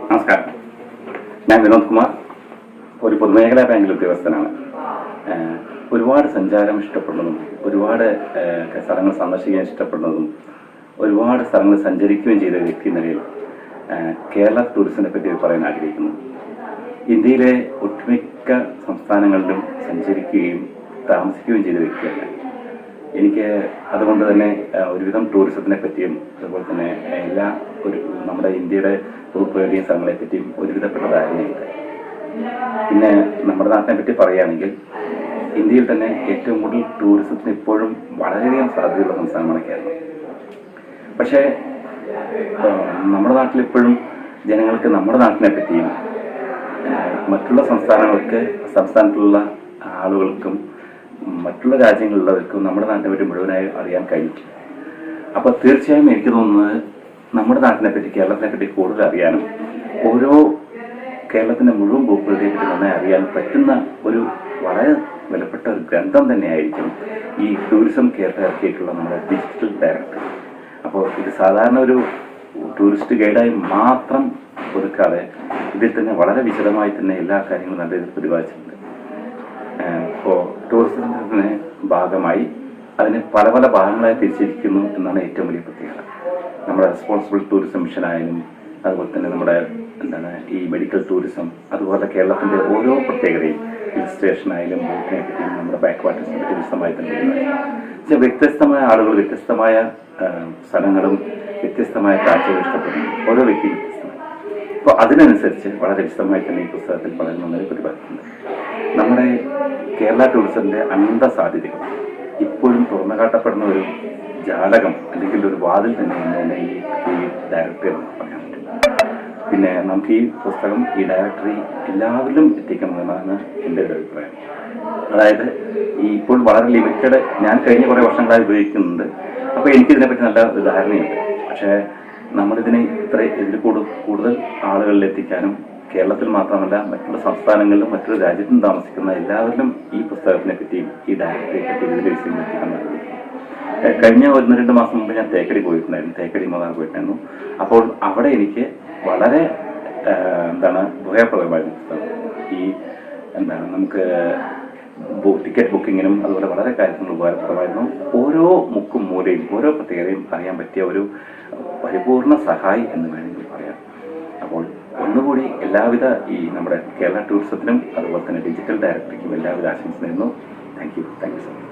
നമസ്കാരം, ഞാൻ വിനോദ് കുമാർ, ഒരു പൊതുമേഖലാ ബാങ്കിൽ ഉദ്യോഗസ്ഥനാണ്. ഒരുപാട് സഞ്ചാരം ഇഷ്ടപ്പെടുന്നതും ഒരുപാട് സ്ഥലങ്ങൾ സന്ദർശിക്കാൻ ഇഷ്ടപ്പെടുന്നതും ഒരുപാട് സ്ഥലങ്ങൾ സഞ്ചരിക്കുകയും ചെയ്ത വ്യക്തി നിലയിൽ കേരള ടൂറിസത്തിനെ പറ്റി പറയാൻ ആഗ്രഹിക്കുന്നു. ഇന്ത്യയിലെ ഒട്ടുമിക്ക സംസ്ഥാനങ്ങളിലും സഞ്ചരിക്കുകയും താമസിക്കുകയും ചെയ്ത വ്യക്തിയല്ല. എനിക്ക് അതുകൊണ്ട് തന്നെ ഒരുവിധം ടൂറിസത്തിനെ പറ്റിയും അതുപോലെ തന്നെ നമ്മുടെ ഇന്ത്യയുടെ ഭൂപ്രകൃതിയും സ്ഥലങ്ങളെ പറ്റിയും ഒരുവിധപ്പെട്ട ധാരണയുണ്ട്. പിന്നെ നമ്മുടെ നാട്ടിനെ പറ്റി പറയുകയാണെങ്കിൽ ഇന്ത്യയിൽ തന്നെ ഏറ്റവും കൂടുതൽ ടൂറിസത്തിന് ഇപ്പോഴും വളരെയധികം സാധ്യതയുള്ള സംസ്ഥാനമാണ് കേരളം. പക്ഷേ നമ്മുടെ നാട്ടിലിപ്പോഴും ജനങ്ങൾക്ക് നമ്മുടെ നാട്ടിനെ പറ്റിയും മറ്റുള്ള സംസ്ഥാനത്തുള്ള ആളുകൾക്കും മറ്റുള്ള രാജ്യങ്ങളിലുള്ളവർക്കും നമ്മുടെ നാട്ടിനെ പറ്റി മുഴുവനായി അറിയാൻ കഴിഞ്ഞിട്ടില്ല. അപ്പോൾ തീർച്ചയായും എനിക്ക് തോന്നുന്നത് നമ്മുടെ നാട്ടിനെ പറ്റി, കേരളത്തിനെ പറ്റി കൂടുതൽ അറിയാനും ഓരോ കേരളത്തിൻ്റെ മുഴുവൻ ഭൂപ്രകൃതിയെ പറ്റി നന്നായി അറിയാൻ പറ്റുന്ന ഒരു വളരെ വിലപ്പെട്ട ഒരു ഗ്രന്ഥം തന്നെയായിരിക്കും ഈ ടൂറിസം കേരള ഇറക്കിയിട്ടുള്ള നമ്മുടെ ഡിജിറ്റൽ ഡയറക്ടറി. അപ്പോൾ ഇത് സാധാരണ ഒരു ടൂറിസ്റ്റ് ഗൈഡായി മാത്രം ഒതുക്കാതെ ഇതിൽ തന്നെ വളരെ വിശദമായി തന്നെ എല്ലാ കാര്യങ്ങളും നല്ല രീതിയിൽ പ്രതിപാദിച്ചിട്ടുണ്ട്. ഇപ്പോൾ ടൂറിസത്തിൻ്റെ ഭാഗമായി അതിന് പല പല ഭാഗങ്ങളായി തിരിച്ചിരിക്കുന്നു എന്നാണ് ഏറ്റവും വലിയ പ്രത്യേകത. നമ്മുടെ റെസ്പോൺസിബിൾ ടൂറിസം മിഷനായാലും അതുപോലെ തന്നെ നമ്മുടെ ഈ മെഡിക്കൽ ടൂറിസം, അതുപോലെ കേരളത്തിൻ്റെ ഓരോ പ്രത്യേകതയും ഹിൽ സ്റ്റേഷനായാലും ബോട്ടിനെ പറ്റിയും നമ്മുടെ ബാക്ക് വാട്ടേഴ്സിനെ പറ്റി വിശദമായി തന്നെ വ്യത്യസ്തമായ ആളുകൾ വ്യത്യസ്തമായ സ്ഥലങ്ങളും വ്യത്യസ്തമായ കാഴ്ചകൾ ഇഷ്ടപ്പെടുന്നു. ഓരോ വ്യക്തിയും വ്യത്യസ്തമായി. അപ്പോൾ അതിനനുസരിച്ച് വളരെ വിശദമായി തന്നെ ഈ പുസ്തകത്തിൽ വളരെ നന്നായി പ്രതിപാദിക്കുന്നുണ്ട്. നമ്മുടെ കേരള ടൂറിസത്തിൻ്റെ അനന്ത സാധ്യതകൾ ഇപ്പോഴും തുറന്നു കാട്ടപ്പെടുന്ന ഒരു ജാലകം അല്ലെങ്കിൽ ഒരു വാതിൽ തന്നെയാണ് ഈ ഡയറക്ടറി എന്ന് പറയാൻ പറ്റും. പിന്നെ നമുക്ക് ഈ പുസ്തകം, ഈ ഡയറക്ടറി എല്ലാവരിലും എത്തിക്കണമെന്നാണ് എൻ്റെ ഒരു അഭിപ്രായം. അതായത് ഇപ്പോൾ വളരെ ലിമിറ്റഡ്, ഞാൻ കഴിഞ്ഞ കുറേ വർഷങ്ങളായി ഉപയോഗിക്കുന്നുണ്ട്. അപ്പോൾ എനിക്കിതിനെപ്പറ്റി നല്ല ധാരണയുണ്ട്. പക്ഷേ നമ്മളിതിനെ ഇതിൽ കൂടുതൽ ആളുകളിൽ എത്തിക്കാനും കേരളത്തിൽ മാത്രമല്ല മറ്റുള്ള സംസ്ഥാനങ്ങളിലും മറ്റൊരു രാജ്യത്തും താമസിക്കുന്ന എല്ലാവരിലും ഈ പുസ്തകത്തിനെ പറ്റിയും ഈ ഡയറക്ടറിയെ പറ്റി ഇതിൻ്റെ വിഷയം എത്തിക്കാൻ ആഗ്രഹിക്കുന്നു. കഴിഞ്ഞ 1-2 മാസം മുമ്പ് ഞാൻ തേക്കടി മൂന്നാർ പോയിട്ടുണ്ടായിരുന്നു. അപ്പോൾ അവിടെ എനിക്ക് വളരെ ഉപയോഗപ്രദമായിരുന്നു പുസ്തകം. നമുക്ക് ടിക്കറ്റ് ബുക്കിങ്ങിനും അതുപോലെ വളരെ കാര്യങ്ങളും ഉപകാരപ്രദമായിരുന്നു. ഓരോ മുക്കും മൂലയും ഓരോ പ്രത്യേകതയും അറിയാൻ പറ്റിയ ഒരു പരിപൂർണ സഹായി എന്ന് വേണമെങ്കിൽ പറയാം. അപ്പോൾ ഒന്നുകൂടി എല്ലാവിധ നമ്മുടെ കേരള ടൂറിസത്തിനും അതുപോലെ തന്നെ ഡിജിറ്റൽ ഡയറക്ടറിക്കും എല്ലാവിധ ആശംസ നേരുന്നു. Thank you so much.